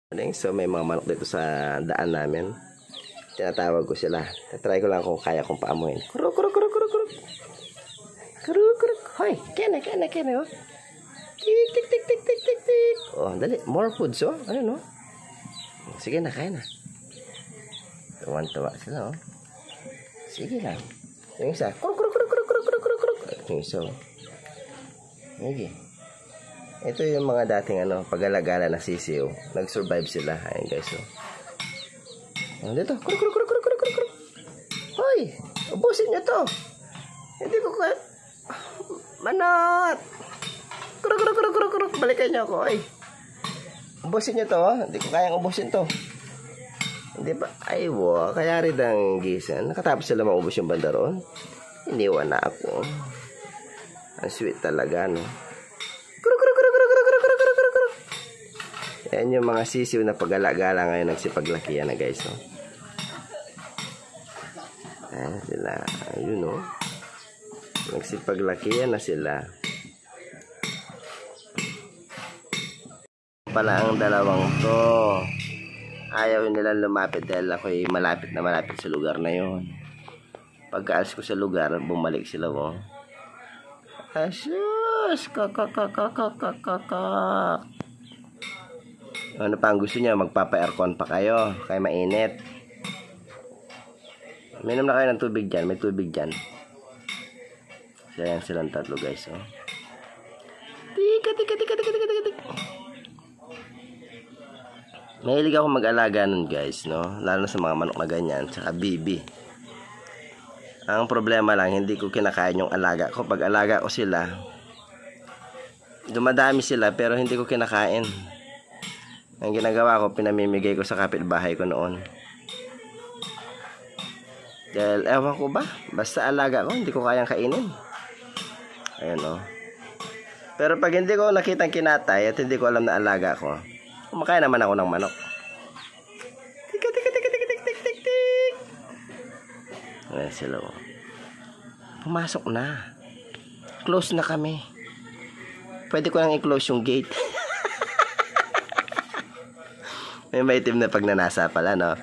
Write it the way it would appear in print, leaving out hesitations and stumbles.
So may mga manok dito sa daan namin. Tinatawag ko sila. Try ko lang kung kaya kong paamuin. Kuruk, kuruk, kuruk, kuruk, kuruk. Kuruk, kuruk. Hoy, kene, oh. Tik, tik, tik, tik, tik, tik, tik. Oh, dali. More foods, oh. Ano, no? Sige na, kaya na. Tuwan-tuwa sila, oh. Sige lang. Yung isa. Kuruk, kuruk, kuruk, kuruk, kuruk, kuruk, kuruk, kuruk. Yung isa, oh. Sige. Ito yung mga dating pag-alagala na sisiw. Nag-survive sila. Ayan guys. Oh. Dito. Kuruk, kuruk, kuruk, kuruk, kuruk, kuruk. Hoy! Ubusin nyo to. Hindi ko kaya. Manot! Kuruk, kuruk, kuruk, kuruk, kuruk. Balikan nyo ako. Ay. Ubusin nyo to. Hindi ko kayang ubusin to. Hindi ba? Ay, wow. Kaya rin ang gisan. Nakatapos sila maubos yung banda roon. Iniwan na ako. Ang sweet talaga, no? Yan yung mga sisiw na pag-alagala ngayon nagsipaglakihan na guys. Oh. Ayan sila. Ayun o. Oh. Nagsipaglakihan na sila. Pala ang dalawang to. Ayaw nila lumapit dahil ako'y malapit sa lugar na yon. Pagkaalis ko sa lugar, bumalik sila mo. Oh. Asus! Kakakakakakakakak. Ano pa ang gusto niya? Magpapa-aircon pa kayo. Kaya mainit. Minom na kayo ng tubig dyan. May tubig dyan. So, ayan silang tatlo guys. Oh. Tika, tika, tika, tika, tika, tika, tika. Mahilig ako mag-alaga nun guys. No? Lalo na sa mga manok na ganyan. Tsaka bibi. Ang problema lang, hindi ko kinakain yung alaga ko. Pag alaga ko sila, dumadami sila pero hindi ko kinakain. Ang ginagawa ko, pinamimigay ko sa kapitbahay ko noon. Dahil, ewan ko ba? Basta alaga ko, hindi ko kayang kainin. Ayan o. Pero pag hindi ko nakitang kinatay at hindi ko alam na alaga ko, kumakain naman ako ng manok. Tika, tika, tika, tika, tika, tika, tika, tik. Ayan sila o. Pumasok na. Close na kami. Pwede ko nang i-close yung gate. May maitim na pagnanasa pala, no?